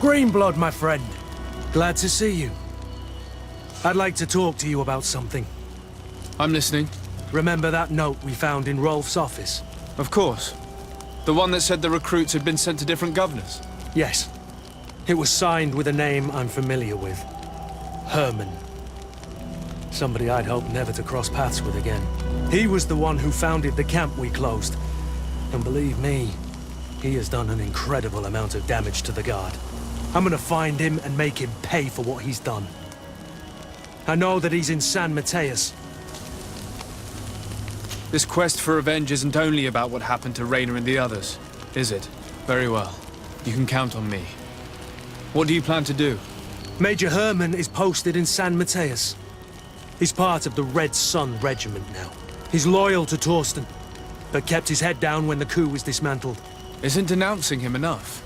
Greenblood, my friend. Glad to see you. I'd like to talk to you about something. I'm listening. Remember that note we found in Rolf's office? Of course. The one that said the recruits had been sent to different governors. Yes. It was signed with a name I'm familiar with. Herman. Somebody I'd hoped never to cross paths with again. He was the one who founded the camp we closed. And believe me, he has done an incredible amount of damage to the Guard. I'm gonna find him and make him pay for what he's done. I know that he's in San Mateus. This quest for revenge isn't only about what happened to Raynor and the others, is it? Very well. You can count on me. What do you plan to do? Major Herman is posted in San Mateus. He's part of the Red Sun Regiment now. He's loyal to Torsten, but kept his head down when the coup was dismantled. Isn't denouncing him enough?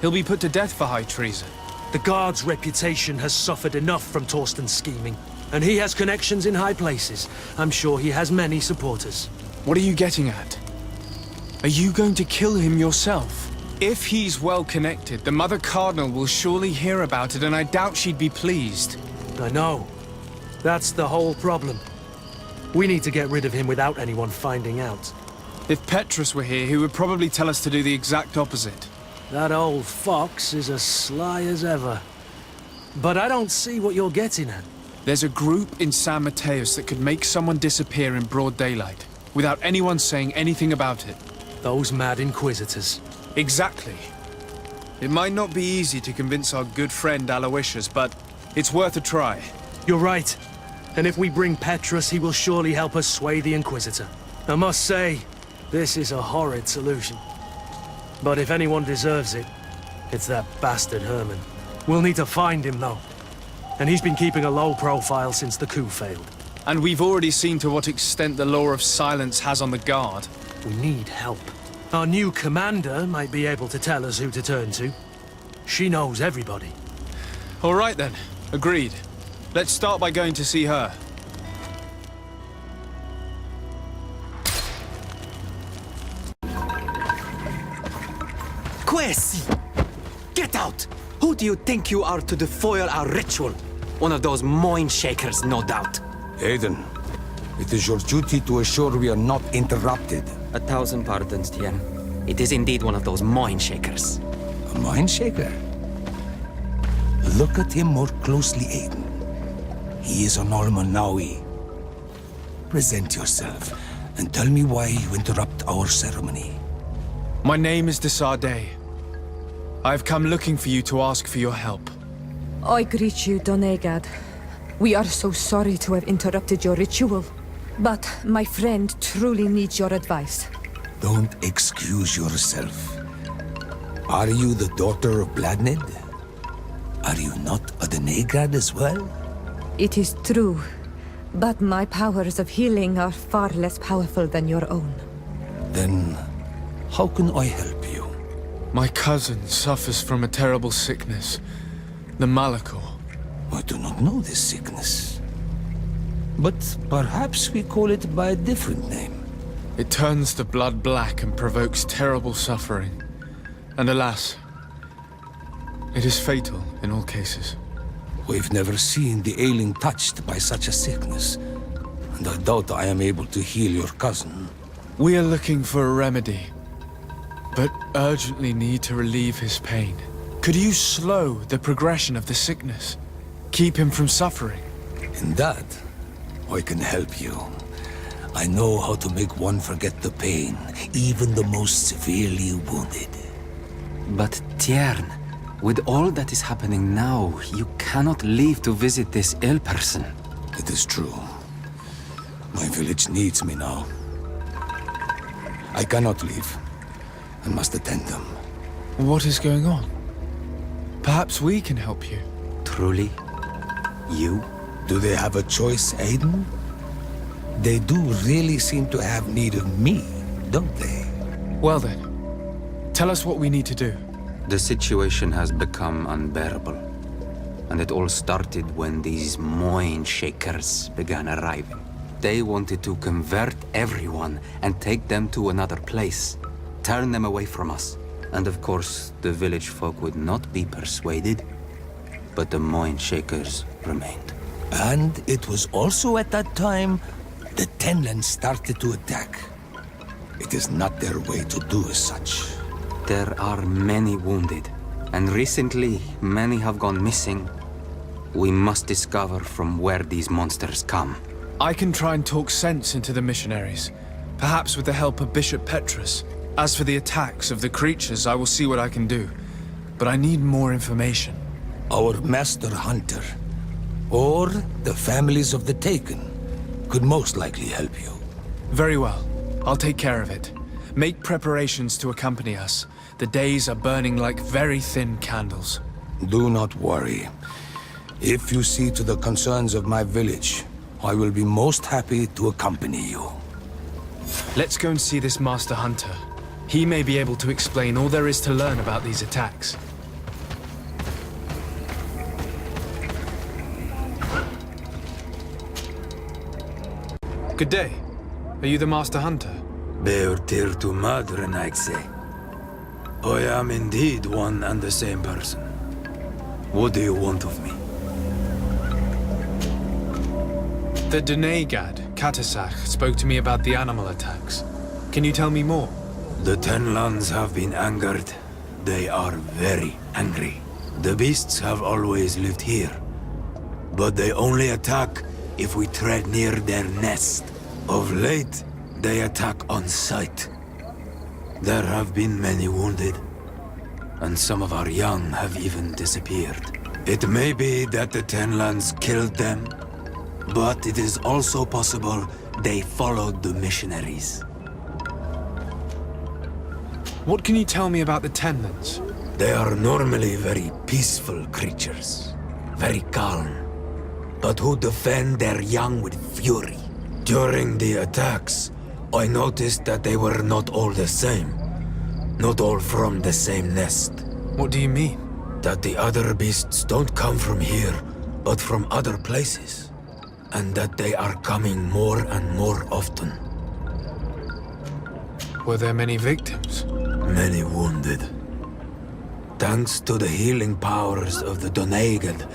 He'll be put to death for high treason. The Guard's reputation has suffered enough from Torsten's scheming, and he has connections in high places. I'm sure he has many supporters. What are you getting at? Are you going to kill him yourself? If he's well connected, the Mother Cardinal will surely hear about it, and I doubt she'd be pleased. I know. That's the whole problem. We need to get rid of him without anyone finding out. If Petrus were here, he would probably tell us to do the exact opposite. That old fox is as sly as ever. But I don't see what you're getting at. There's a group in San Mateus that could make someone disappear in broad daylight, without anyone saying anything about it. Those mad Inquisitors. Exactly. It might not be easy to convince our good friend Aloysius, but it's worth a try. You're right. And if we bring Petrus, he will surely help us sway the Inquisitor. I must say, this is a horrid solution. But if anyone deserves it, it's that bastard Herman. We'll need to find him, though. And he's been keeping a low profile since the coup failed. And we've already seen to what extent the law of silence has on the Guard. We need help. Our new commander might be able to tell us who to turn to. She knows everybody. All right then. Agreed. Let's start by going to see her. Quesi! Get out! Who do you think you are to defoil our ritual? One of those mind shakers, no doubt. Aiden, it is your duty to assure we are not interrupted. 1,000 pardons, Tien. It is indeed one of those mind shakers. A mind shaker? Look at him more closely, Aiden. He is an Almanawi. Present yourself and tell me why you interrupt our ceremony. My name is Desardet. I've come looking for you to ask for your help. I greet you, Donegad. We are so sorry to have interrupted your ritual. But my friend truly needs your advice. Don't excuse yourself. Are you the daughter of Bladned? Are you not a Donegad as well? It is true, but my powers of healing are far less powerful than your own. Then, how can I help you? My cousin suffers from a terrible sickness, the Malachor. I do not know this sickness. But perhaps we call it by a different name. It turns the blood black and provokes terrible suffering. And alas, it is fatal in all cases. We've never seen the ailing touched by such a sickness, and I doubt I am able to heal your cousin. We are looking for a remedy, but urgently need to relieve his pain. Could you slow the progression of the sickness? Keep him from suffering? In that, I can help you. I know how to make one forget the pain, even the most severely wounded. But Tiern, with all that is happening now, you cannot leave to visit this ill person. It is true. My village needs me now. I cannot leave. I must attend them. What is going on? Perhaps we can help you. Truly? You? Do they have a choice, Aiden? They do really seem to have need of me, don't they? Well then, tell us what we need to do. The situation has become unbearable. And it all started when these mind shakers began arriving. They wanted to convert everyone and take them to another place. Turn them away from us. And of course, the village folk would not be persuaded, but the Moin Shakers remained. And it was also at that time the Tenlands started to attack. It is not their way to do as such. There are many wounded, and recently many have gone missing. We must discover from where these monsters come. I can try and talk sense into the missionaries, perhaps with the help of Bishop Petrus. As for the attacks of the creatures, I will see what I can do. But I need more information. Our master hunter, or the families of the Taken, could most likely help you. Very well. I'll take care of it. Make preparations to accompany us. The days are burning like very thin candles. Do not worry. If you see to the concerns of my village, I will be most happy to accompany you. Let's go and see this Master Hunter. He may be able to explain all there is to learn about these attacks. Good day. Are you the Master Hunter? Beortir to Madrenaxe. I am indeed one and the same person. What do you want of me? The Donegad, Katasach, spoke to me about the animal attacks. Can you tell me more? The Tenlands have been angered. They are very angry. The beasts have always lived here, but they only attack if we tread near their nest. Of late, they attack on sight. There have been many wounded, and some of our young have even disappeared. It may be that the Tenlands killed them, but it is also possible they followed the missionaries. What can you tell me about the Tenlands? They are normally very peaceful creatures, very calm, but who defend their young with fury. During the attacks, I noticed that they were not all the same. Not all from the same nest. What do you mean? That the other beasts don't come from here, but from other places. And that they are coming more and more often. Were there many victims? Many wounded. Thanks to the healing powers of the Donegad,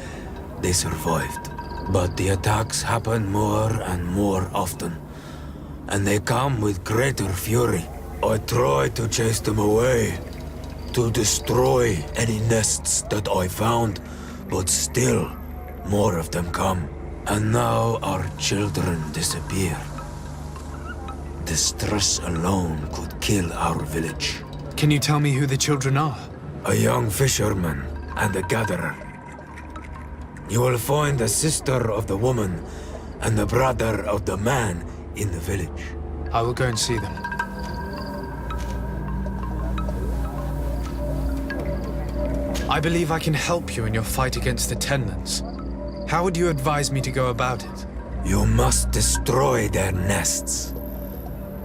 they survived. But the attacks happen more and more often. And they come with greater fury. I try to chase them away, to destroy any nests that I found, but still, more of them come. And now our children disappear. The stress alone could kill our village. Can you tell me who the children are? A young fisherman and a gatherer. You will find the sister of the woman and the brother of the man in the village. I will go and see them. I believe I can help you in your fight against the Tenlands. How would you advise me to go about it? You must destroy their nests.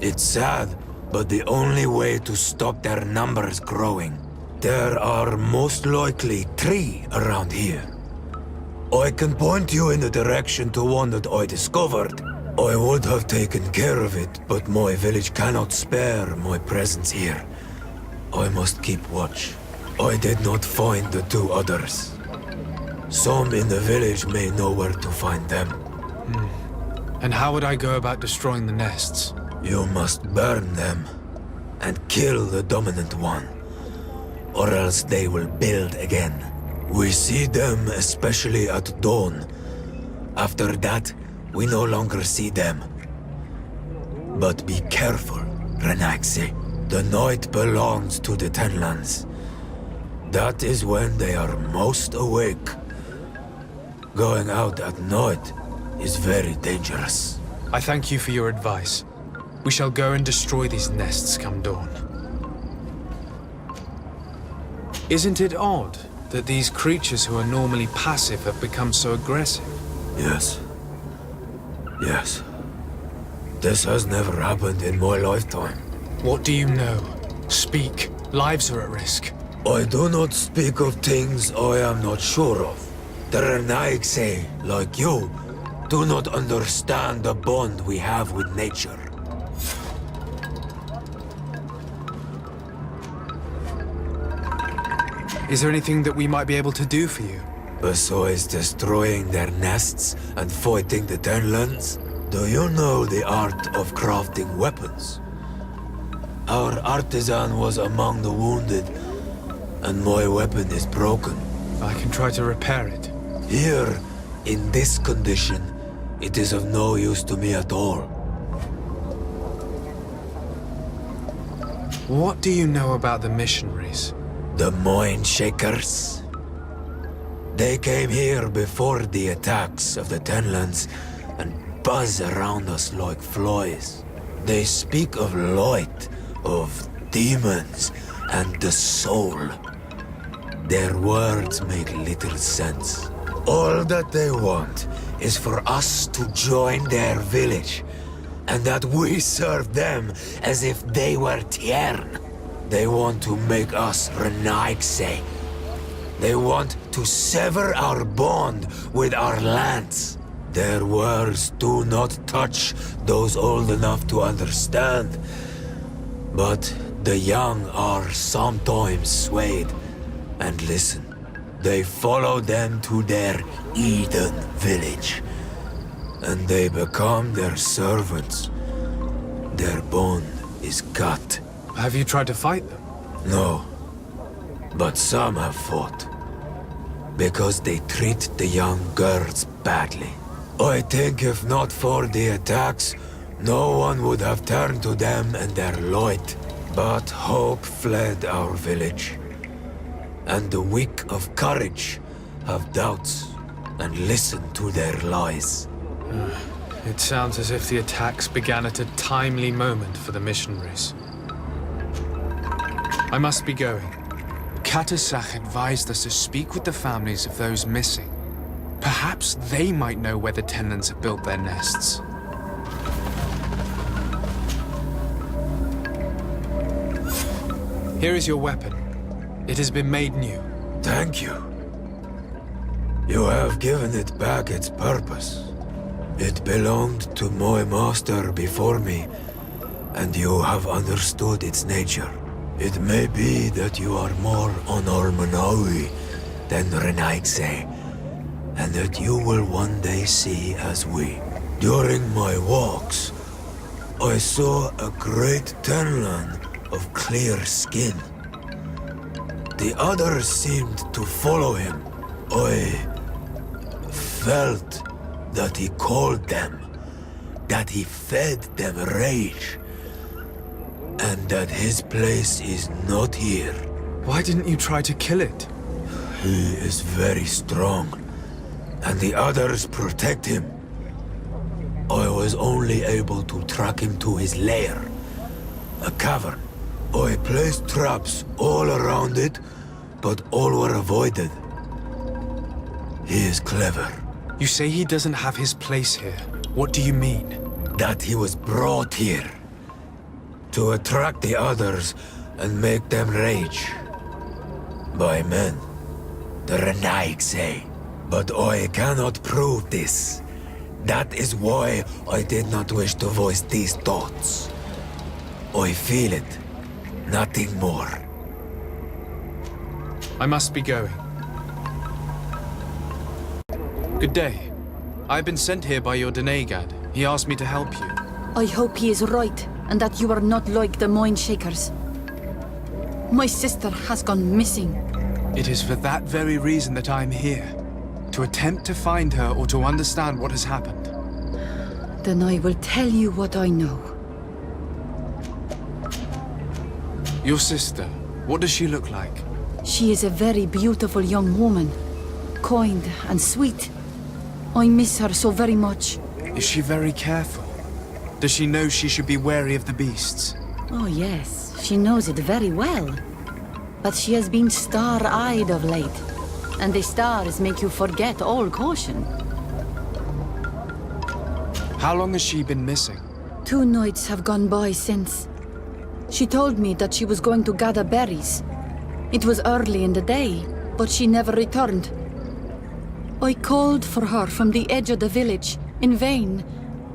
It's sad, but the only way to stop their numbers growing. There are most likely 3 around here. I can point you in the direction to one that I discovered. I would have taken care of it, but my village cannot spare my presence here. I must keep watch. I did not find the 2 others. Some in the village may know where to find them. And how would I go about destroying the nests? You must burn them and kill the dominant one, or else they will build again. We see them especially at dawn. After that, we no longer see them. But be careful, Renaxe. The night belongs to the Tenlands. That is when they are most awake. Going out at night is very dangerous. I thank you for your advice. We shall go and destroy these nests come dawn. Isn't it odd that these creatures who are normally passive have become so aggressive? Yes. Yes. This has never happened in my lifetime. What do you know? Speak. Lives are at risk. I do not speak of things I am not sure of. The Renaigse, like you, do not understand the bond we have with nature. Is there anything that we might be able to do for you? Besides destroying their nests and fighting the Tenlands, do you know the art of crafting weapons? Our artisan was among the wounded, and my weapon is broken. I can try to repair it. Here, in this condition, it is of no use to me at all. What do you know about the missionaries? The Mind Shakers. They came here before the attacks of the Tenlands and buzz around us like flies. They speak of light, of demons, and the soul. Their words make little sense. All that they want is for us to join their village, and that we serve them as if they were Tiern. They want to make us Renaigse. They want to sever our bond with our lands. Their words do not touch those old enough to understand. But the young are sometimes swayed and listen. They follow them to their Eden village, and they become their servants. Their bond is cut. Have you tried to fight them? No, but some have fought. Because they treat the young girls badly. I think if not for the attacks, no one would have turned to them and their light. But hope fled our village. And the weak of courage have doubts and listen to their lies. It sounds as if the attacks began at a timely moment for the missionaries. I must be going. Katasach advised us to speak with the families of those missing. Perhaps they might know where the Tenlands have built their nests. Here is your weapon. It has been made new. Thank you. You have given it back its purpose. It belonged to my master before me, and you have understood its nature. It may be that you are more on Almanawi than Renaigse, and that you will one day see as we. During my walks, I saw a great Tenland of clear skin. The others seemed to follow him. I felt that he called them, that he fed them rage, and that his place is not here. Why didn't you try to kill it? He is very strong, and the others protect him. I was only able to track him to his lair, a cavern. I placed traps all around it, but all were avoided. He is clever. You say he doesn't have his place here. What do you mean? That he was brought here to attract the others and make them rage. By men, the Renaigse. But I cannot prove this. That is why I did not wish to voice these thoughts. I feel it, nothing more. I must be going. Good day. I've been sent here by your Denegad. He asked me to help you. I hope he is right, and that you are not like the Mind Shakers. My sister has gone missing. It is for that very reason that I'm here. To attempt to find her or to understand what has happened. Then I will tell you what I know. Your sister, what does she look like? She is a very beautiful young woman. Kind and sweet. I miss her so very much. Is she very careful? Does she know she should be wary of the beasts? Oh yes, she knows it very well. But she has been star-eyed of late. And the stars make you forget all caution. How long has she been missing? 2 nights have gone by since. She told me that she was going to gather berries. It was early in the day, but she never returned. I called for her from the edge of the village, in vain,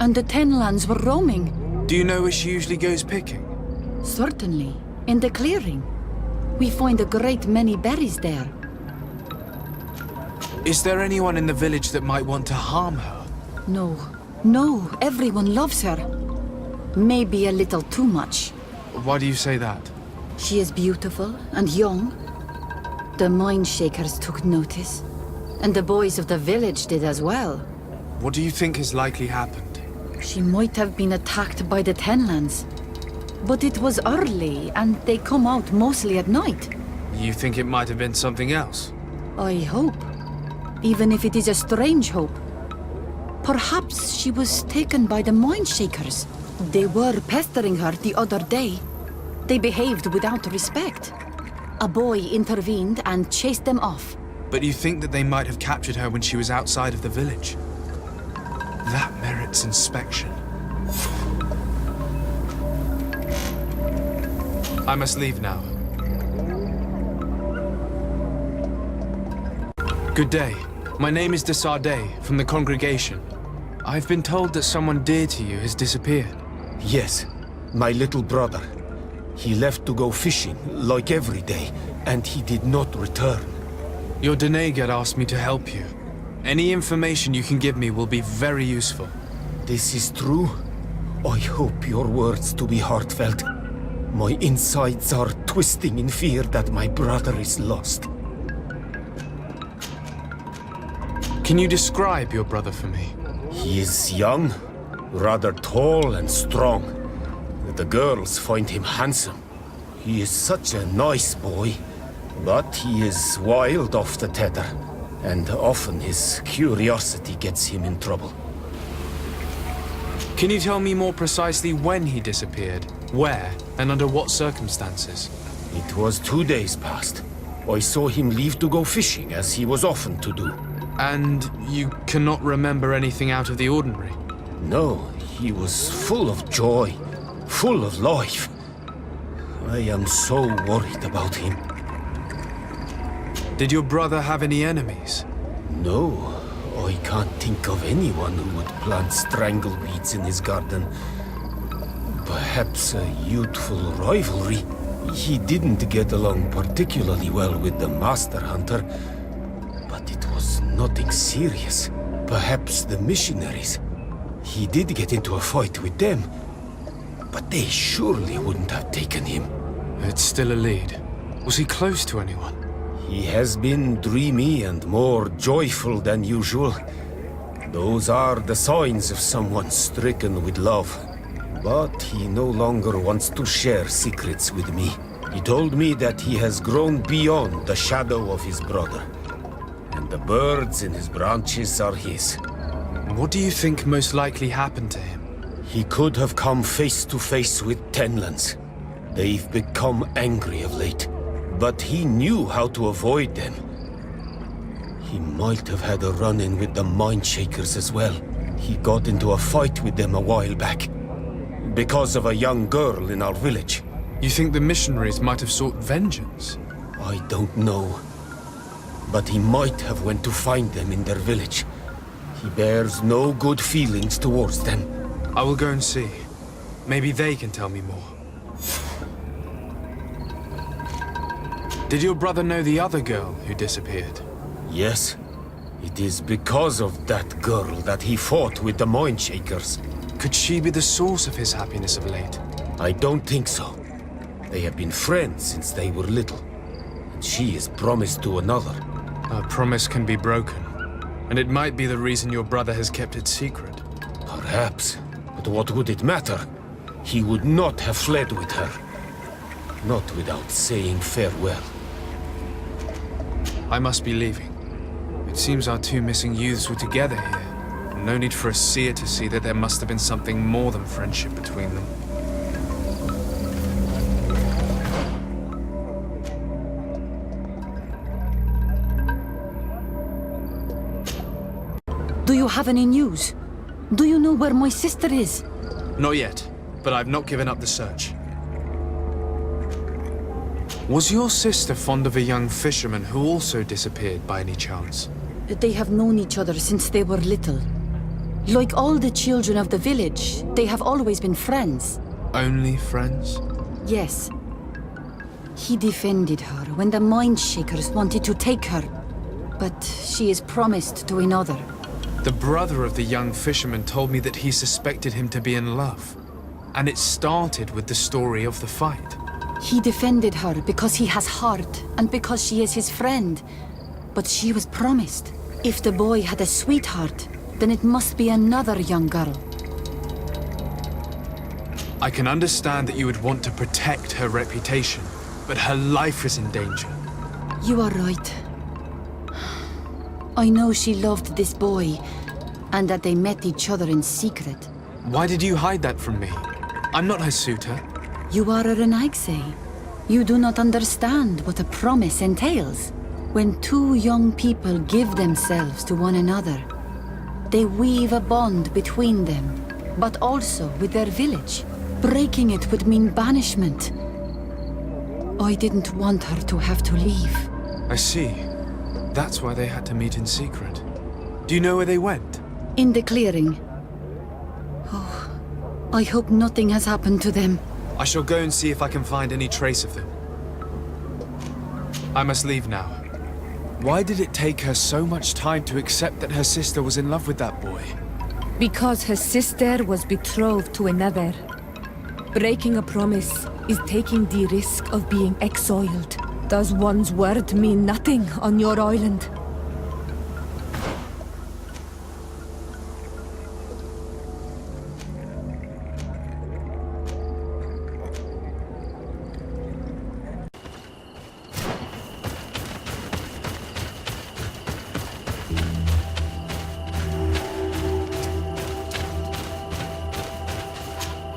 and the Tenlands were roaming. Do you know where she usually goes picking? Certainly, in the clearing. We find a great many berries there. Is there anyone in the village that might want to harm her? No, everyone loves her. Maybe a little too much. Why do you say that? She is beautiful and young. The mine shakers took notice. And the boys of the village did as well. What do you think has likely happened? She might have been attacked by the Tenlands. But it was early, and they come out mostly at night. You think it might have been something else? I hope. Even if it is a strange hope. Perhaps she was taken by the mine shakers. They were pestering her the other day. They behaved without respect. A boy intervened and chased them off. But you think that they might have captured her when she was outside of the village? That merits inspection. I must leave now. Good day. My name is de Sardet, from the congregation. I've been told that someone dear to you has disappeared. Yes, my little brother. He left to go fishing, like every day, and he did not return. Your Donegad asked me to help you. Any information you can give me will be very useful. This is true? I hope your words to be heartfelt. My insides are twisting in fear that my brother is lost. Can you describe your brother for me? He is young, rather tall and strong. The girls find him handsome. He is such a nice boy, but he is wild off the tether, and often his curiosity gets him in trouble. Can you tell me more precisely when he disappeared, where, and under what circumstances? It was 2 days past. I saw him leave to go fishing, as he was often to do. And you cannot remember anything out of the ordinary? No, he was full of joy, full of life. I am so worried about him. Did your brother have any enemies? No, I can't think of anyone who would plant strangleweeds in his garden. Perhaps a youthful rivalry. He didn't get along particularly well with the Master Hunter, but it was nothing serious. Perhaps the missionaries. He did get into a fight with them, but they surely wouldn't have taken him. It's still a lead. Was he close to anyone? He has been dreamy and more joyful than usual. Those are the signs of someone stricken with love. But he no longer wants to share secrets with me. He told me that he has grown beyond the shadow of his brother. And the birds in his branches are his. What do you think most likely happened to him? He could have come face to face with Tenlands. They've become angry of late. But he knew how to avoid them. He might have had a run-in with the mine shakers as well. He got into a fight with them a while back. Because of a young girl in our village. You think the missionaries might have sought vengeance? I don't know. But he might have went to find them in their village. He bears no good feelings towards them. I will go and see. Maybe they can tell me more. Did your brother know the other girl who disappeared? Yes. It is because of that girl that he fought with the mine shakers. Could she be the source of his happiness of late? I don't think so. They have been friends since they were little. And she is promised to another. A promise can be broken. And it might be the reason your brother has kept it secret. Perhaps. But what would it matter? He would not have fled with her. Not without saying farewell. I must be leaving. It seems our two missing youths were together here. No need for a seer to see that there must have been something more than friendship between them. Do you have any news? Do you know where my sister is? Not yet, but I've not given up the search. Was your sister fond of a young fisherman who also disappeared by any chance? They have known each other since they were little. Like all the children of the village, they have always been friends. Only friends? Yes. He defended her when the Mindshakers wanted to take her. But she is promised to another. The brother of the young fisherman told me that he suspected him to be in love. And it started with the story of the fight. He defended her because he has heart and because she is his friend. But she was promised. If the boy had a sweetheart, then it must be another young girl. I can understand that you would want to protect her reputation, but her life is in danger. You are right. I know she loved this boy, and that they met each other in secret. Why did you hide that from me? I'm not her suitor. You are a Renaigse. You do not understand what a promise entails. When two young people give themselves to one another, they weave a bond between them, but also with their village. Breaking it would mean banishment. I didn't want her to have to leave. I see. That's why they had to meet in secret. Do you know where they went? In the clearing. Oh, I hope nothing has happened to them. I shall go and see if I can find any trace of them. I must leave now. Why did it take her so much time to accept that her sister was in love with that boy? Because her sister was betrothed to another. Breaking a promise is taking the risk of being exiled. Does one's word mean nothing on your island?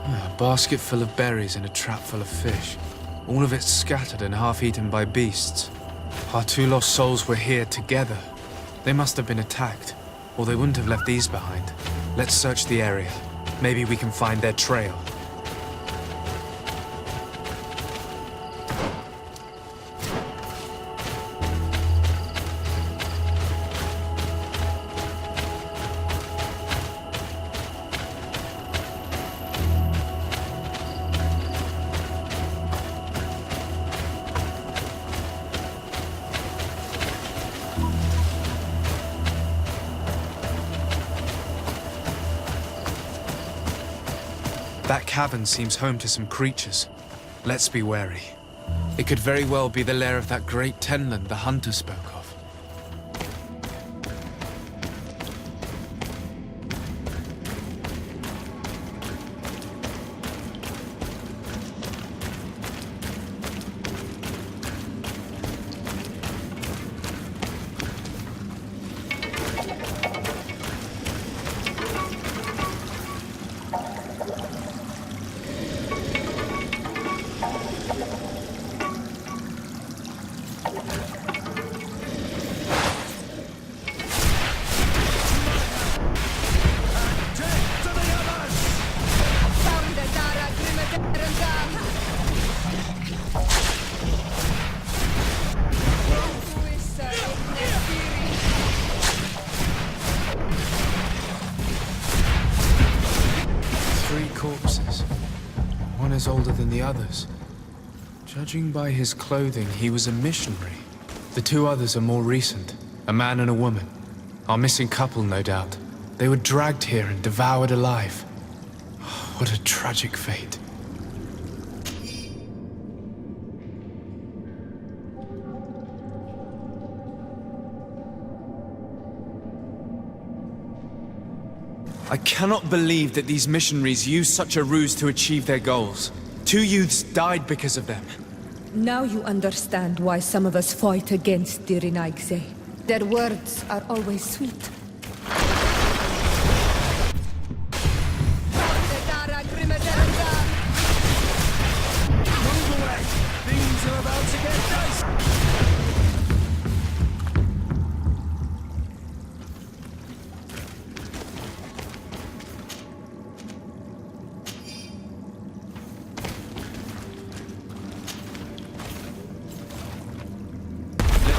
A basket full of berries and a trap full of fish. All of it scattered and half-eaten by beasts. Our two lost souls were here together. They must have been attacked, or they wouldn't have left these behind. Let's search the area. Maybe we can find their trail. That cavern seems home to some creatures. Let's be wary. It could very well be the lair of that great tenland the hunter spoke of. Corpses. One is older than the others. Judging by his clothing, he was a missionary. The two others are more recent, a man and a woman. Our missing couple, no doubt. They were dragged here and devoured alive. What a tragic fate. I cannot believe that these missionaries used such a ruse to achieve their goals. Two youths died because of them. Now you understand why some of us fight against the Renaigse. Their words are always sweet. Move away! Things are about to get dicey!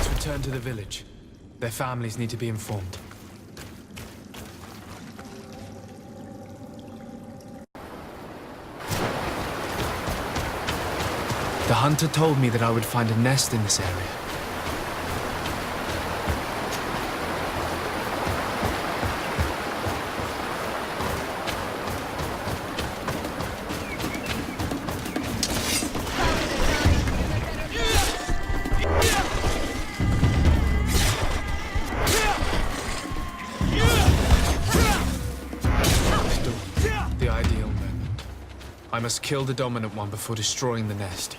Return to the village. Their families need to be informed. The hunter told me that I would find a nest in this area. The ideal moment. I must kill the dominant one before destroying the nest.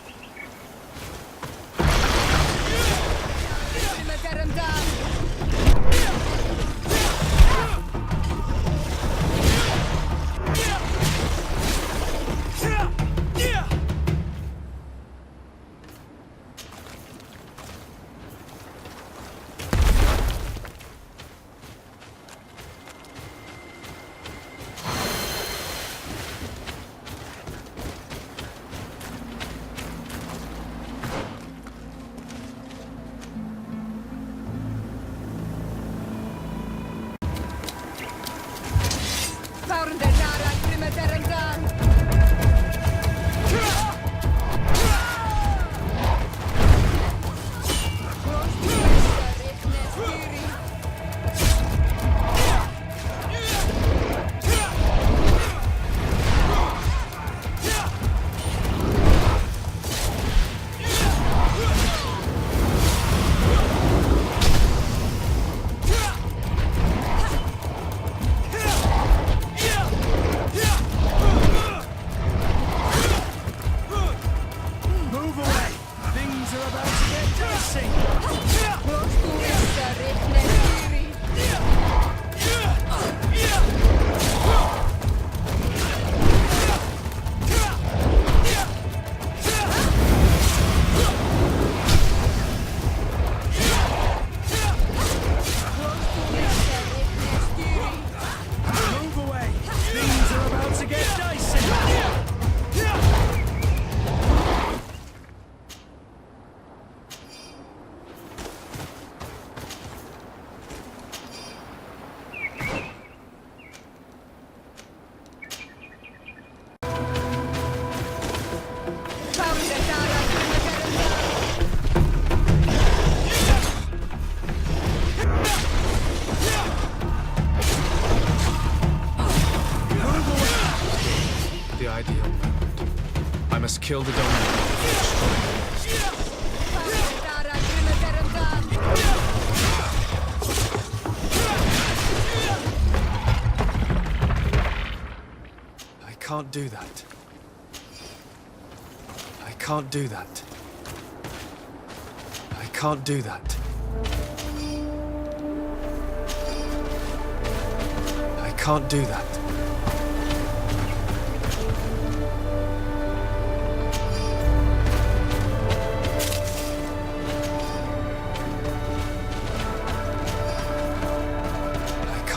Kill the dominant. I can't do that. I can't do that. I can't do that. I can't do that.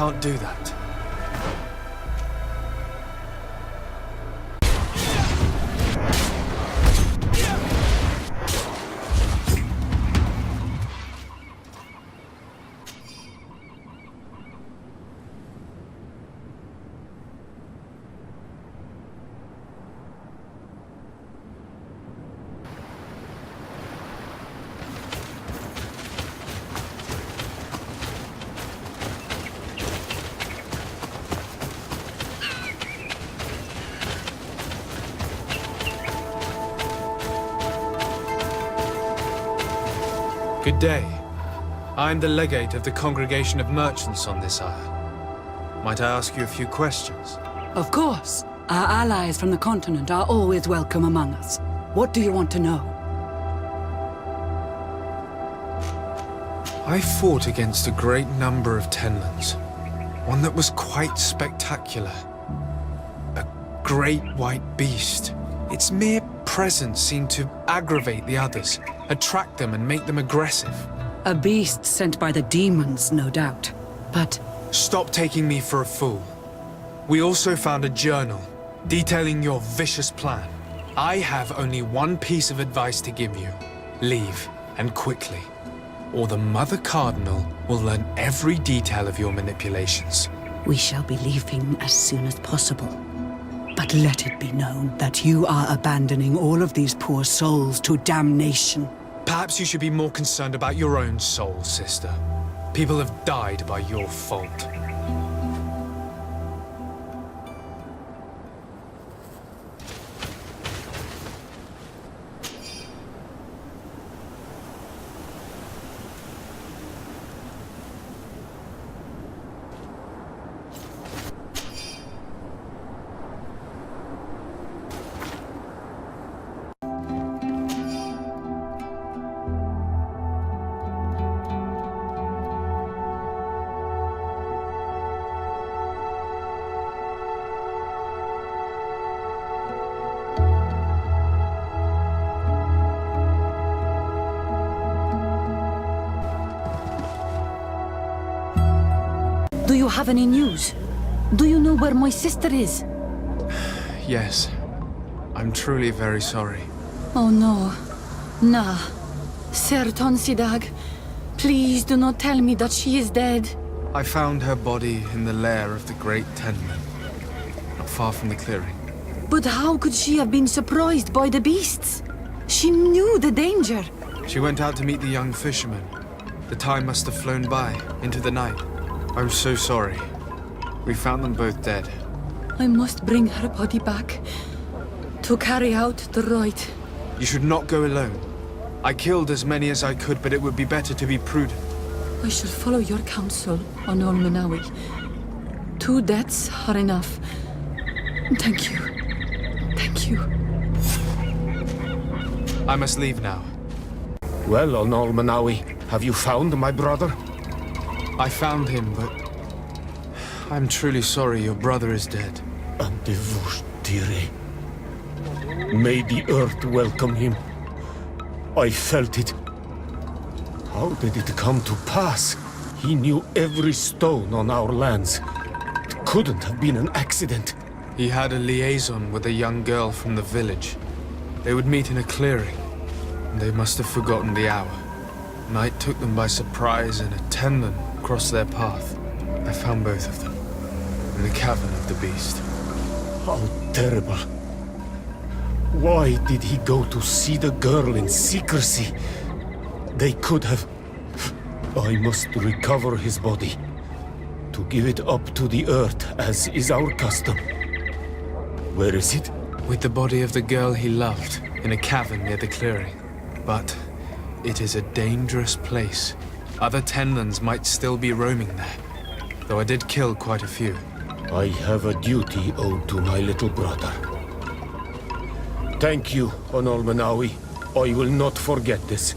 Can't do that. Good day. I'm the legate of the Congregation of Merchants on this isle. Might I ask you a few questions? Of course. Our allies from the continent are always welcome among us. What do you want to know? I fought against a great number of Tenlands. One that was quite spectacular. A great white beast. Its mere presence seemed to aggravate the others, attract them and make them aggressive. A beast sent by the demons, no doubt. But stop taking me for a fool. We also found a journal detailing your vicious plan. I have only one piece of advice to give you. Leave, and quickly. Or the Mother Cardinal will learn every detail of your manipulations. we shall be leaving as soon as possible. But let it be known that you are abandoning all of these poor souls to damnation. Perhaps you should be more concerned about your own soul, sister. People have died by your fault. Do you have any news? Do you know where my sister is? Yes. I'm truly very sorry. Oh no. Nah. Ser Tonsidag, please do not tell me that she is dead. I found her body in the lair of the Great Tenman, not far from the clearing. But how could she have been surprised by the beasts? She knew the danger. She went out to meet the young fisherman. The time must have flown by, into the night. I'm so sorry. We found them both dead. I must bring her body back to carry out the rite. You should not go alone. I killed as many as I could, but it would be better to be prudent. I shall follow your counsel on Ol Menawi. 2 deaths are enough. Thank you. Thank you. I must leave now. Well, on Almanawi, have you found my brother? I found him, but I'm truly sorry your brother is dead. Andevush Dire. May the earth welcome him. I felt it. How did it come to pass? He knew every stone on our lands. It couldn't have been an accident. He had a liaison with a young girl from the village. They would meet in a clearing, and they must have forgotten the hour. Night took them by surprise, and a Tenman crossed their path. I found both of them, in the cavern of the beast. How terrible. Why did he go to see the girl in secrecy? They could have... I must recover his body. To give it up to the earth, as is our custom. Where is it? With the body of the girl he loved, in a cavern near the clearing. But it is a dangerous place. Other Tenlans might still be roaming there, though I did kill quite a few. I have a duty owed to my little brother. Thank you, Onol Menawi. I will not forget this.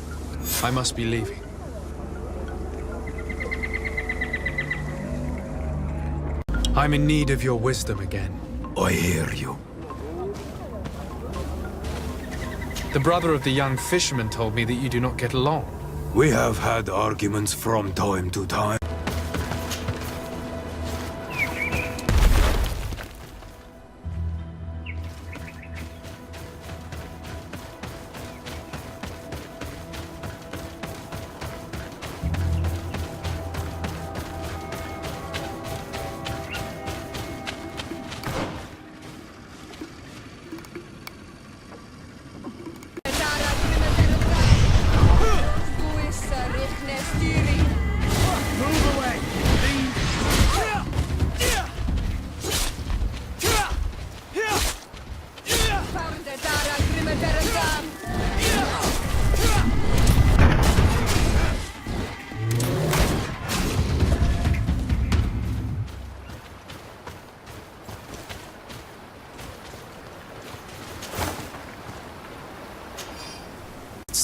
I must be leaving. I'm in need of your wisdom again. I hear you. The brother of the young fisherman told me that you do not get along. We have had arguments from time to time.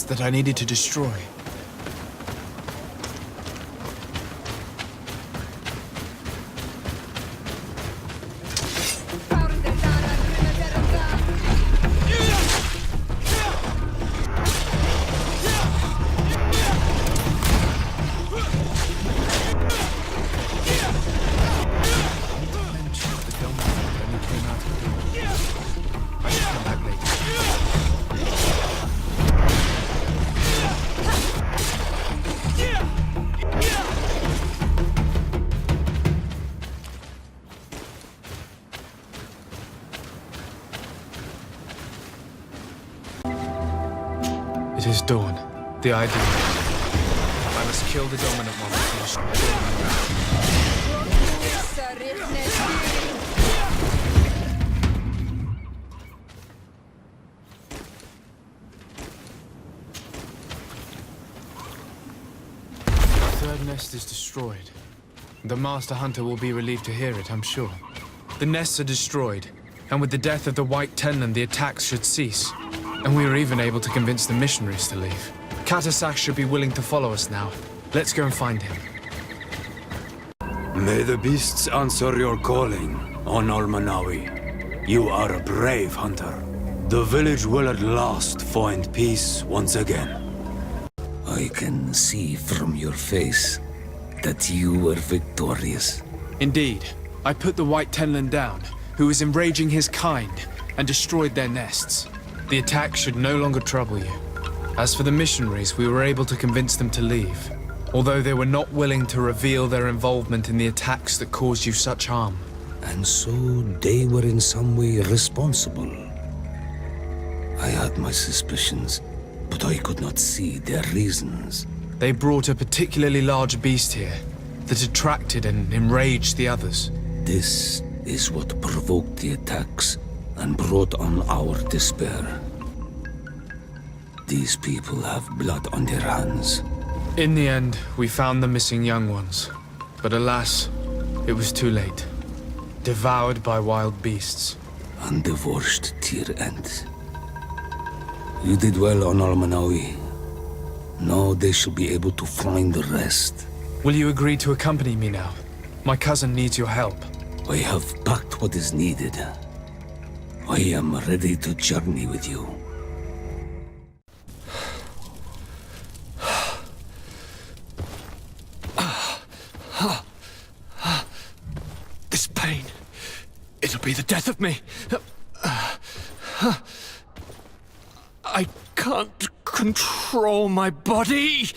That I needed to destroy. It is dawn. The ideal. I must kill the dominant one before destroying the ground. The third nest is destroyed. The Master Hunter will be relieved to hear it, I'm sure. The nests are destroyed, and with the death of the White Tenland, the attacks should cease. And we were even able to convince the missionaries to leave. Katasak should be willing to follow us now. Let's go and find him. May the beasts answer your calling, on Almanawi. You are a brave hunter. The village will at last find peace once again. I can see from your face that you were victorious. Indeed. I put the White Tenland down, who was enraging his kind, and destroyed their nests. The attack should no longer trouble you. As for the missionaries, we were able to convince them to leave, although they were not willing to reveal their involvement in the attacks that caused you such harm. And so they were in some way responsible. I had my suspicions, but I could not see their reasons. They brought a particularly large beast here that attracted and enraged the others. This is what provoked the attacks and brought on our despair. These people have blood on their hands. In the end, we found the missing young ones. But alas, it was too late. Devoured by wild beasts. And divorced to your end. You did well on Almanawi. Now they shall be able to find the rest. Will you agree to accompany me now? My cousin needs your help. I have packed what is needed. I am ready to journey with you. This pain, it'll be the death of me. I can't control my body.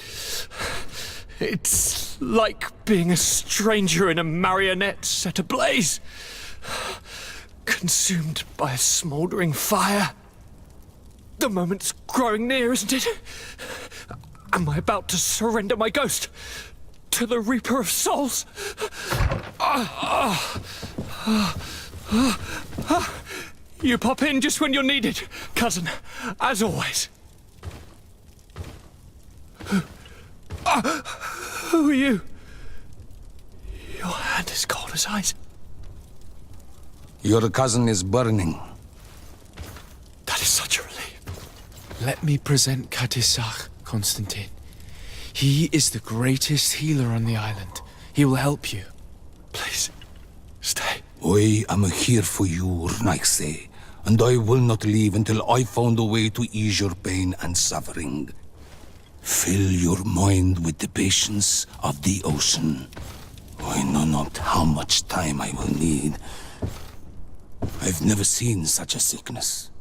It's like being a stranger in a marionette set ablaze. Consumed by a smoldering fire. The moment's growing near, isn't it? Am I about to surrender my ghost to the Reaper of Souls? You pop in just when you're needed, cousin, as always. Who are you? Your hand is cold as ice. Your cousin is burning. That is such a relief. Let me present Katisak, Constantine. He is the greatest healer on the island. He will help you. Please, stay. I am here for you, Rnaise, and I will not leave until I found a way to ease your pain and suffering. Fill your mind with the patience of the ocean. I know not how much time I will need. I've never seen such a sickness.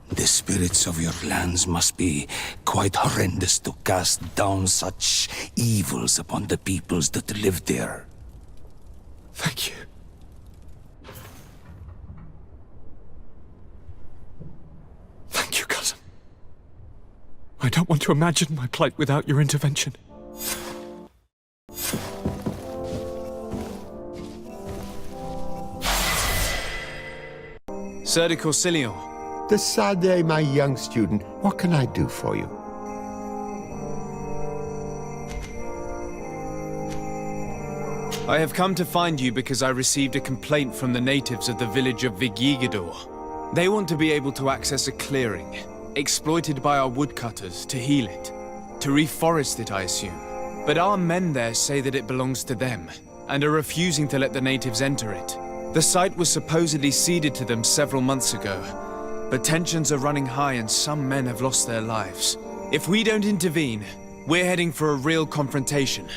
The spirits of your lands must be quite horrendous to cast down such evils upon the peoples that live there. Thank you. Thank you, cousin. I don't want to imagine my plight without your intervention. Sir de Corsilion. Desade, my young student, what can I do for you? I have come to find you because I received a complaint from the natives of the village of Vigigador. They want to be able to access a clearing, exploited by our woodcutters, to heal it. To reforest it, I assume. But our men there say that it belongs to them, and are refusing to let the natives enter it. The site was supposedly ceded to them several months ago, but tensions are running high and some men have lost their lives. If we don't intervene, we're heading for a real confrontation.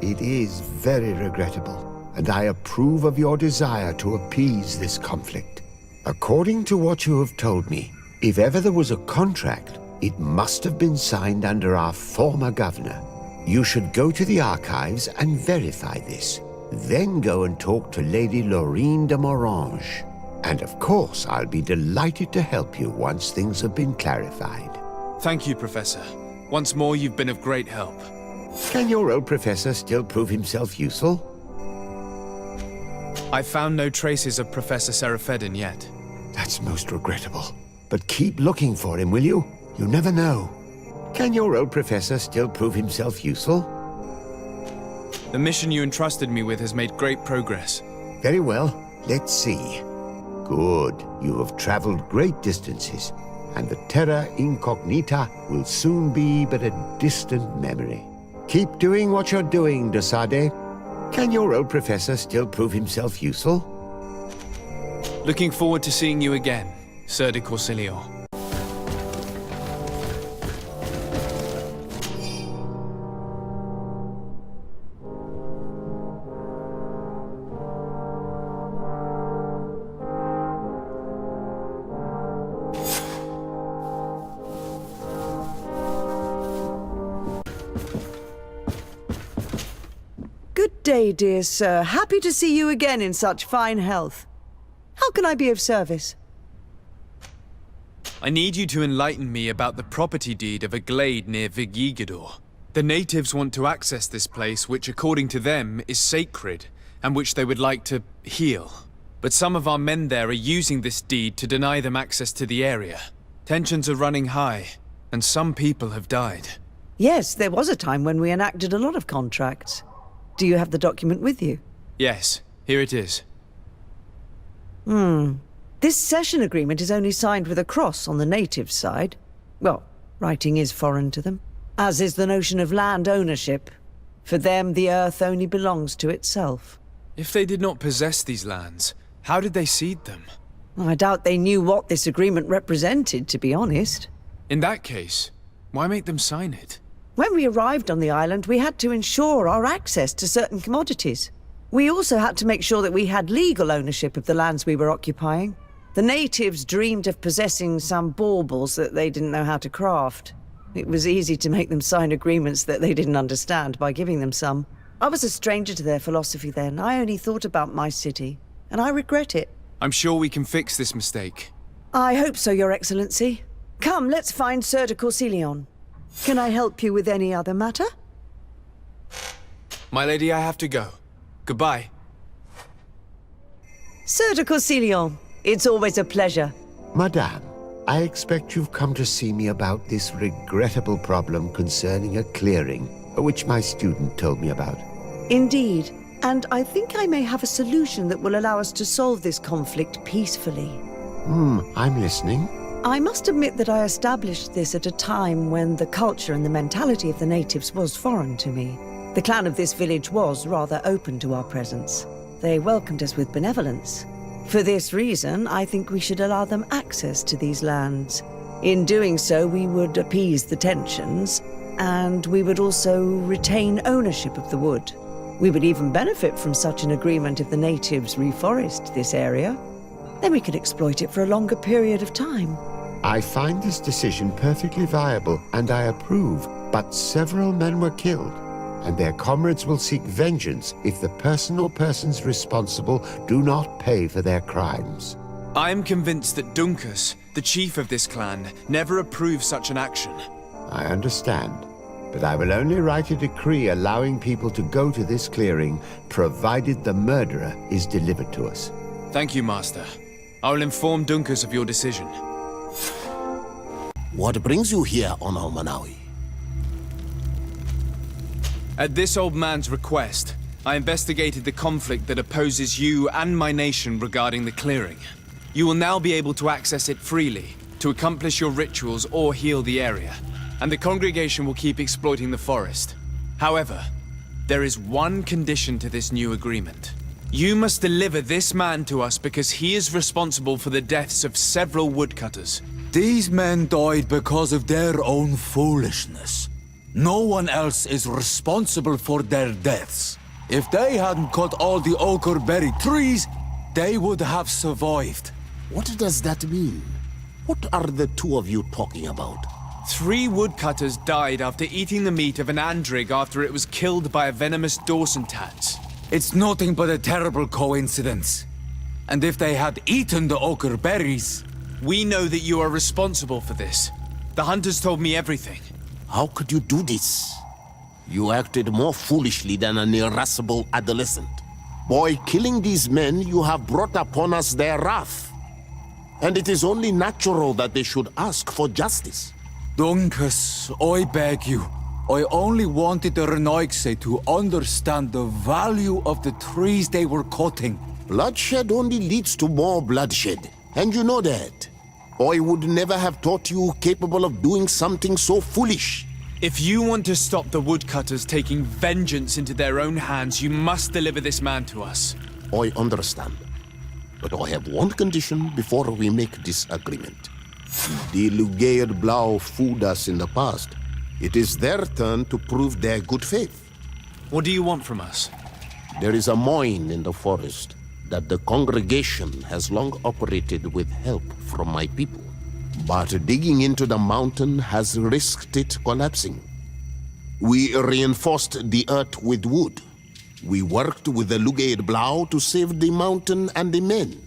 It is very regrettable, and I approve of your desire to appease this conflict. According to what you have told me, if ever there was a contract, it must have been signed under our former governor. You should go to the archives and verify this. Then go and talk to Lady Laurine de Morange. And of course, I'll be delighted to help you once things have been clarified. Thank you, Professor. Once more, you've been of great help. Can your old professor still prove himself useful? I've found no traces of Professor Seraphedin yet. That's most regrettable. But keep looking for him, will you? You never know. Can your old professor still prove himself useful? The mission you entrusted me with has made great progress. Very well. Let's see. Good. You have traveled great distances, and the terra incognita will soon be but a distant memory. Keep doing what you're doing, de Sade. Can your old professor still prove himself useful? Looking forward to seeing you again, Sir de Corsilion. Good day, dear sir. Happy to see you again in such fine health. How can I be of service? I need you to enlighten me about the property deed of a glade near Vigigador. The natives want to access this place, which according to them is sacred, and which they would like to heal. But some of our men there are using this deed to deny them access to the area. Tensions are running high, and some people have died. Yes, there was a time when we enacted a lot of contracts. Do you have the document with you? Yes, here it is. This cession agreement is only signed with a cross on the native side. Well, writing is foreign to them, as is the notion of land ownership. For them, the earth only belongs to itself. If they did not possess these lands, how did they cede them? I doubt they knew what this agreement represented, to be honest. In that case, why make them sign it? When we arrived on the island, we had to ensure our access to certain commodities. We also had to make sure that we had legal ownership of the lands we were occupying. The natives dreamed of possessing some baubles that they didn't know how to craft. It was easy to make them sign agreements that they didn't understand by giving them some. I was a stranger to their philosophy then. I only thought about my city, and I regret it. I'm sure we can fix this mistake. I hope so, Your Excellency. Come, let's find Sir de Corsilion. Can I help you with any other matter? My lady, I have to go. Goodbye. Sir de Corsilion, it's always a pleasure. Madame, I expect you've come to see me about this regrettable problem concerning a clearing, which my student told me about. Indeed, and I think I may have a solution that will allow us to solve this conflict peacefully. I'm listening. I must admit that I established this at a time when the culture and the mentality of the natives was foreign to me. The clan of this village was rather open to our presence. They welcomed us with benevolence. For this reason, I think we should allow them access to these lands. In doing so, we would appease the tensions, and we would also retain ownership of the wood. We would even benefit from such an agreement if the natives reforest this area. Then we could exploit it for a longer period of time. I find this decision perfectly viable, and I approve, but several men were killed, and their comrades will seek vengeance if the person or persons responsible do not pay for their crimes. I am convinced that Dunkus, the chief of this clan, never approved such an action. I understand, but I will only write a decree allowing people to go to this clearing, provided the murderer is delivered to us. Thank you, Master. I will inform Dunkus of your decision. What brings you here, Ono Manawi? At this old man's request, I investigated the conflict that opposes you and my nation regarding the clearing. You will now be able to access it freely, to accomplish your rituals or heal the area, and the congregation will keep exploiting the forest. However, there is one condition to this new agreement. You must deliver this man to us because he is responsible for the deaths of several woodcutters. These men died because of their own foolishness. No one else is responsible for their deaths. If they hadn't cut all the ochre berry trees, they would have survived. What does that mean? What are the two of you talking about? 3 woodcutters died after eating the meat of an andrig after it was killed by a venomous Dawson tats. It's nothing but a terrible coincidence. And if they had eaten the ochre berries... We know that you are responsible for this. The hunters told me everything. How could you do this? You acted more foolishly than an irascible adolescent. By killing these men, you have brought upon us their wrath. And it is only natural that they should ask for justice. Dunkus, I beg you. I only wanted the Renaigse to understand the value of the trees they were cutting. Bloodshed only leads to more bloodshed, and you know that. I would never have thought you capable of doing something so foolish. If you want to stop the woodcutters taking vengeance into their own hands, you must deliver this man to us. I understand. But I have one condition before we make this agreement. The Lugaid Blau fooled us in the past. It is their turn to prove their good faith. What do you want from us? There is a mine in the forest that the congregation has long operated with help from my people. But digging into the mountain has risked it collapsing. We reinforced the earth with wood. We worked with the Lugaid Blau to save the mountain and the men.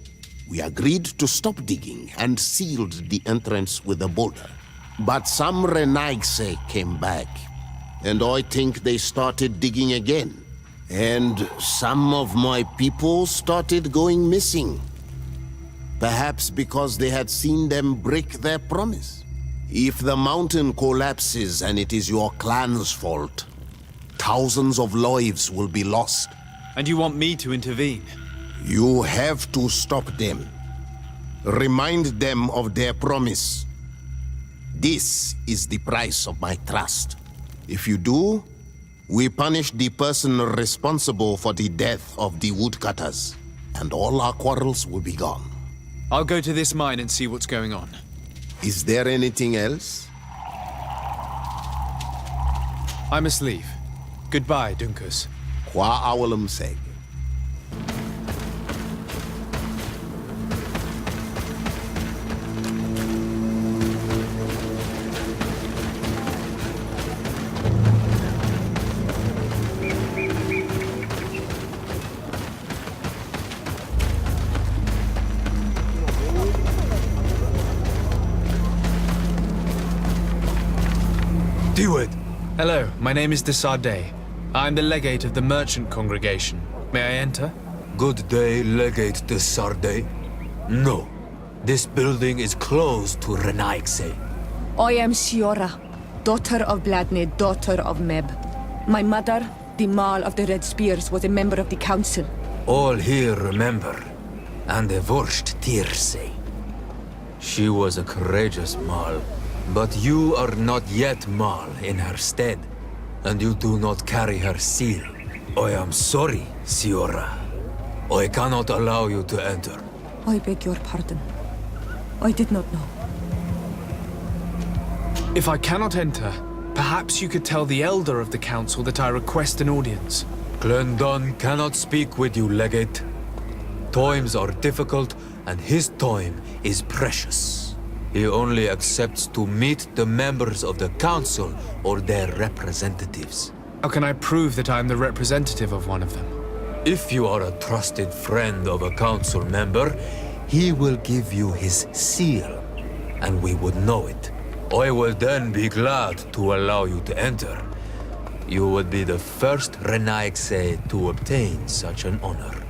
We agreed to stop digging and sealed the entrance with a boulder. But some Renaigse came back, and I think they started digging again. And some of my people started going missing. Perhaps because they had seen them break their promise. If the mountain collapses and it is your clan's fault, thousands of lives will be lost. And you want me to intervene? You have to stop them. Remind them of their promise. This is the price of my trust. If you do, we punish the person responsible for the death of the woodcutters, and all our quarrels will be gone. I'll go to this mine and see what's going on. Is there anything else? I must leave. Goodbye, Dunkus. Qua awalum seg. Hello, my name is de Sardet. I'm the legate of the merchant congregation. May I enter? Good day, Legate de Sardet. No, this building is closed to Renaigse. I am Siora, daughter of Bladne, daughter of Meb. My mother, the Marl of the Red Spears, was a member of the council. All here remember, and the Wurst Tierse. She was a courageous Marl, but you are not yet Marl in her stead, and you do not carry her seal. I am sorry, Siora. I cannot allow you to enter. I beg your pardon. I did not know. If I cannot enter, perhaps you could tell the elder of the council that I request an audience. Glendon cannot speak with you, Legate. Times are difficult, and his time is precious. He only accepts to meet the members of the council or their representatives. How can I prove that I am the representative of one of them? If you are a trusted friend of a council member, he will give you his seal, and we would know it. I will then be glad to allow you to enter. You would be the first Renaigse to obtain such an honor.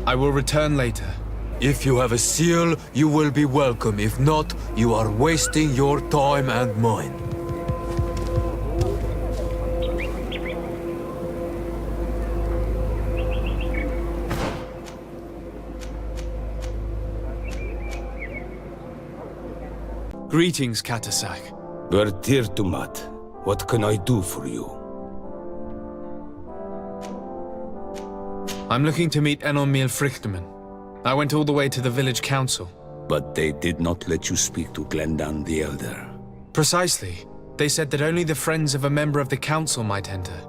I will return later. If you have a seal, you will be welcome. If not, you are wasting your time and mine. Greetings, Katasak. Bertirtumat, what can I do for you? I'm looking to meet Enomil Frichterman. I went all the way to the village council. But they did not let you speak to Glendan the Elder. Precisely. They said that only the friends of a member of the council might enter.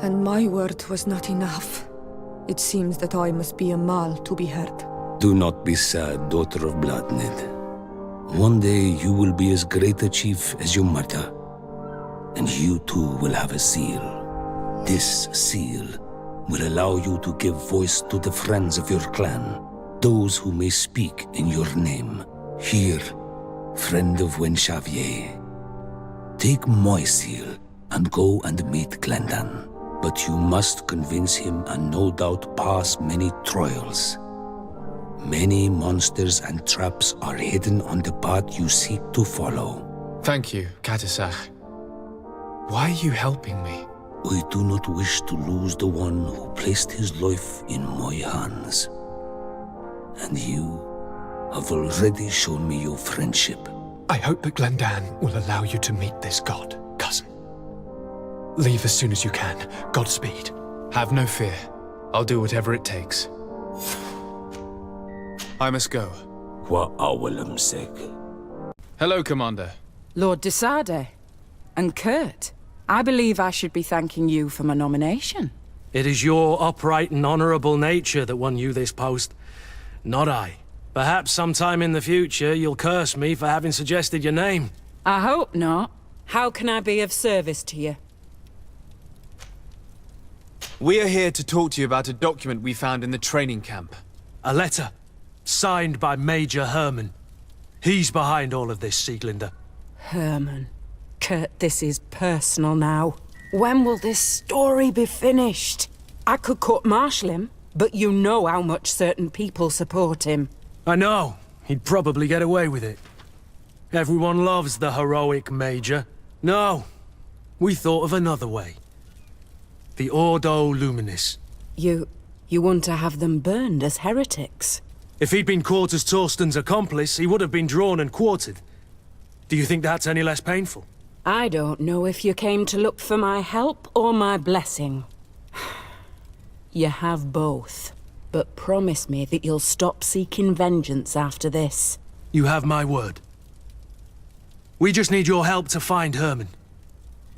And my word was not enough. It seems that I must be a Mal to be heard. Do not be sad, daughter of Bladned. One day you will be as great a chief as your mother. And you too will have a seal. This seal will allow you to give voice to the friends of your clan, those who may speak in your name. Here, friend of Wenxavier, take my seal and go and meet Glendan. But you must convince him and no doubt pass many trials. Many monsters and traps are hidden on the path you seek to follow. Thank you, Katasach. Why are you helping me? I do not wish to lose the one who placed his life in my hands. And you have already shown me your friendship. I hope that Glendan will allow you to meet this god, cousin. Leave as soon as you can. Godspeed. Have no fear. I'll do whatever it takes. I must go. Hello, Commander. Lord de Sade. And Kurt. I believe I should be thanking you for my nomination. It is your upright and honorable nature that won you this post, not I. Perhaps sometime in the future you'll curse me for having suggested your name. I hope not. How can I be of service to you? We are here to talk to you about a document we found in the training camp. A letter, signed by Major Herman. He's behind all of this, Sieglinde. Herman. Kurt, this is personal now. When will this story be finished? I could court-martial him, but you know how much certain people support him. I know. He'd probably get away with it. Everyone loves the heroic Major. No, we thought of another way. The Ordo Luminis. You want to have them burned as heretics? If he'd been caught as Torsten's accomplice, he would have been drawn and quartered. Do you think that's any less painful? I don't know if you came to look for my help or my blessing. You have both. But promise me that you'll stop seeking vengeance after this. You have my word. We just need your help to find Herman.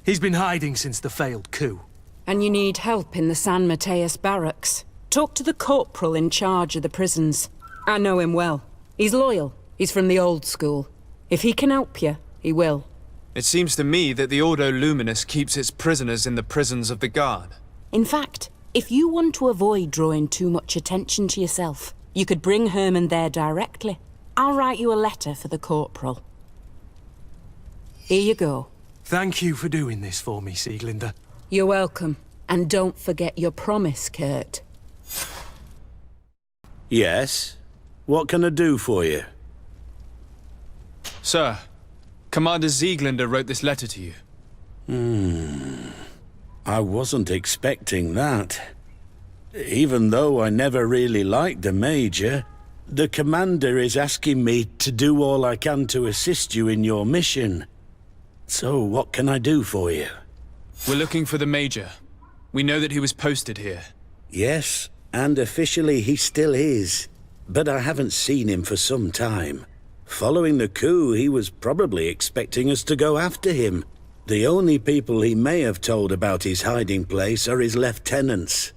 He's been hiding since the failed coup. And you need help in the San Mateus barracks. Talk to the corporal in charge of the prisons. I know him well. He's loyal. He's from the old school. If he can help you, he will. It seems to me that the Ordo Luminis keeps its prisoners in the prisons of the Guard. In fact, if you want to avoid drawing too much attention to yourself, you could bring Herman there directly. I'll write you a letter for the corporal. Here you go. Thank you for doing this for me, Sieglinde. You're welcome. And don't forget your promise, Kurt. Yes? What can I do for you? Sir, Commander Sieglinde wrote this letter to you. I wasn't expecting that. Even though I never really liked the Major, the Commander is asking me to do all I can to assist you in your mission. So what can I do for you? We're looking for the Major. We know that he was posted here. Yes, and officially he still is. But I haven't seen him for some time. Following the coup, he was probably expecting us to go after him. The only people he may have told about his hiding place are his lieutenants.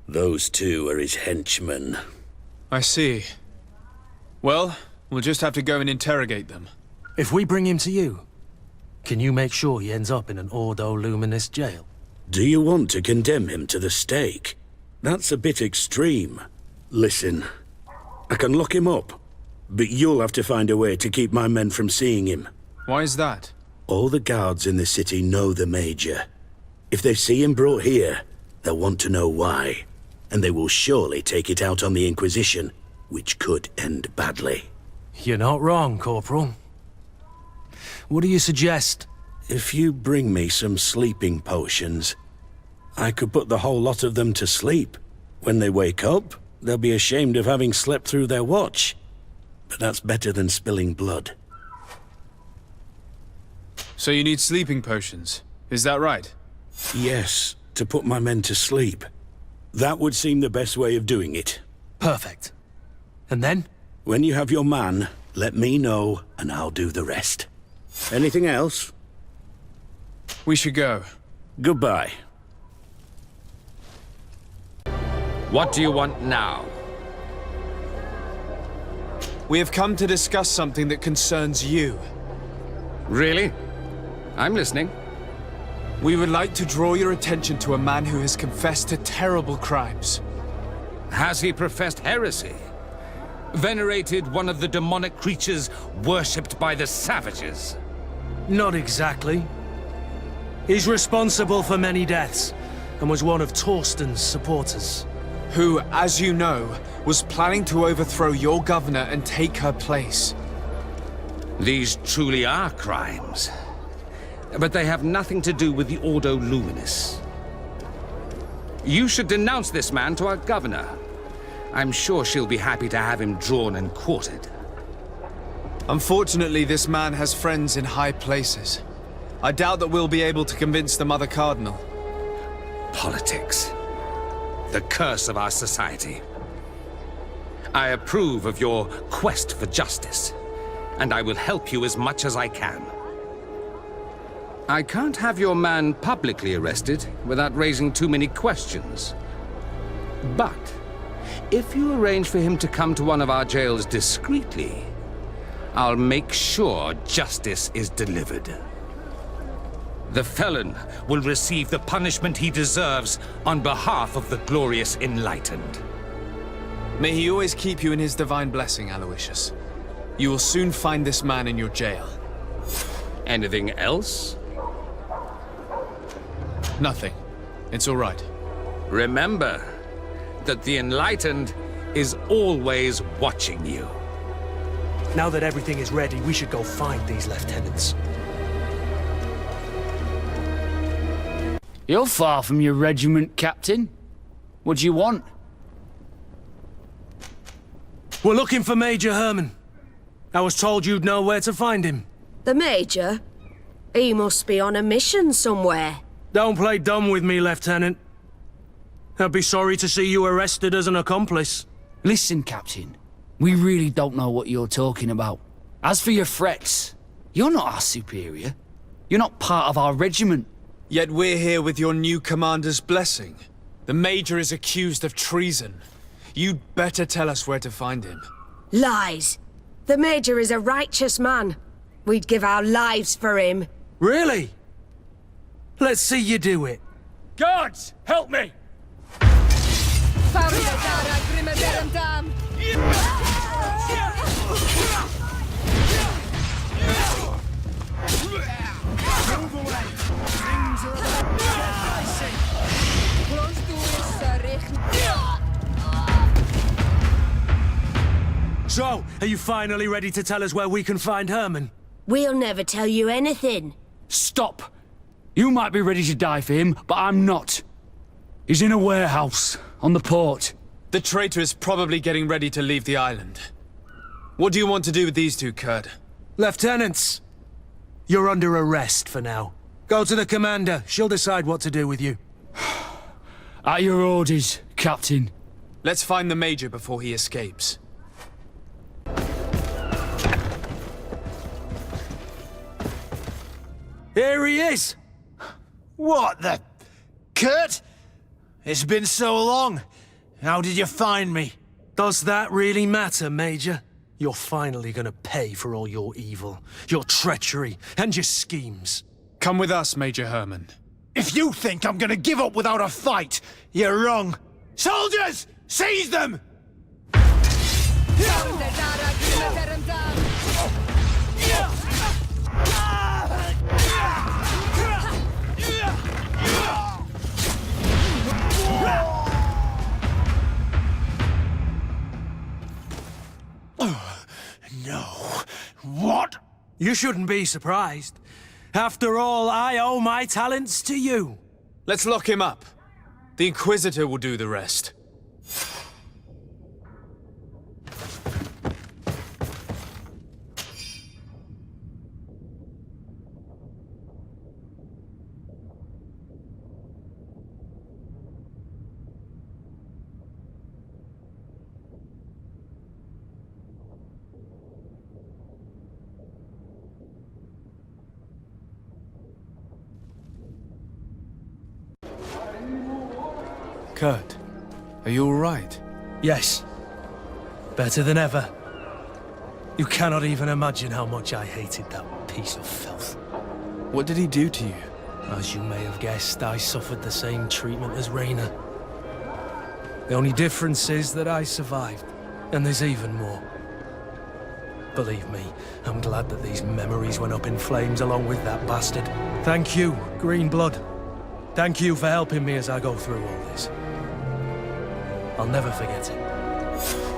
Those two are his henchmen. I see. Well, we'll just have to go and interrogate them. If we bring him to you, can you make sure he ends up in an Ordo Luminis jail? Do you want to condemn him to the stake? That's a bit extreme. Listen, I can lock him up, but you'll have to find a way to keep my men from seeing him. Why is that? All the guards in the city know the Major. If they see him brought here, they'll want to know why. And they will surely take it out on the Inquisition, which could end badly. You're not wrong, Corporal. What do you suggest? If you bring me some sleeping potions, I could put the whole lot of them to sleep. When they wake up, they'll be ashamed of having slept through their watch. But that's better than spilling blood. So you need sleeping potions, is that right? Yes, to put my men to sleep. That would seem the best way of doing it. Perfect. And then? When you have your man, let me know and I'll do the rest. Anything else? We should go. Goodbye. What do you want now? We have come to discuss something that concerns you. Really? I'm listening. We would like to draw your attention to a man who has confessed to terrible crimes. Has he professed heresy? Venerated one of the demonic creatures worshipped by the savages? Not exactly. He's responsible for many deaths, and was one of Torsten's supporters. Who, as you know, was planning to overthrow your governor and take her place. These truly are crimes. But they have nothing to do with the Ordo Luminis. You should denounce this man to our governor. I'm sure she'll be happy to have him drawn and quartered. Unfortunately, this man has friends in high places. I doubt that we'll be able to convince the Mother Cardinal. Politics. The curse of our society. I approve of your quest for justice, and I will help you as much as I can. I can't have your man publicly arrested without raising too many questions. But if you arrange for him to come to one of our jails discreetly, I'll make sure justice is delivered. The felon will receive the punishment he deserves on behalf of the glorious Enlightened. May he always keep you in his divine blessing, Aloysius. You will soon find this man in your jail. Anything else? Nothing. It's all right. Remember that the Enlightened is always watching you. Now that everything is ready, we should go find these lieutenants. You're far from your regiment, Captain. What do you want? We're looking for Major Herman. I was told you'd know where to find him. The Major? He must be on a mission somewhere. Don't play dumb with me, Lieutenant. I'd be sorry to see you arrested as an accomplice. Listen, Captain. We really don't know what you're talking about. As for your threats, you're not our superior. You're not part of our regiment. Yet we're here with your new commander's blessing. The Major is accused of treason. You'd better tell us where to find him. Lies. The Major is a righteous man. We'd give our lives for him. Really? Let's see you do it. Guards, help me! So, are you finally ready to tell us where we can find Herman? We'll never tell you anything. Stop! You might be ready to die for him, but I'm not. He's in a warehouse, on the port. The traitor is probably getting ready to leave the island. What do you want to do with these two, Kurd? Lieutenants, you're under arrest for now. Go to the commander. She'll decide what to do with you. At your orders, Captain. Let's find the Major before he escapes. Here he is! What the... Kurt? It's been so long. How did you find me? Does that really matter, Major? You're finally gonna pay for all your evil, your treachery, and your schemes. Come with us, Major Herman. If you think I'm gonna give up without a fight, you're wrong. Soldiers! Seize them! No. What? You shouldn't be surprised. After all, I owe my talents to you. Let's lock him up. The Inquisitor will do the rest. Kurt, are you all right? Yes. Better than ever. You cannot even imagine how much I hated that piece of filth. What did he do to you? As you may have guessed, I suffered the same treatment as Reyna. The only difference is that I survived, and there's even more. Believe me, I'm glad that these memories went up in flames along with that bastard. Thank you, Green Blood. Thank you for helping me as I go through all this. I'll never forget it.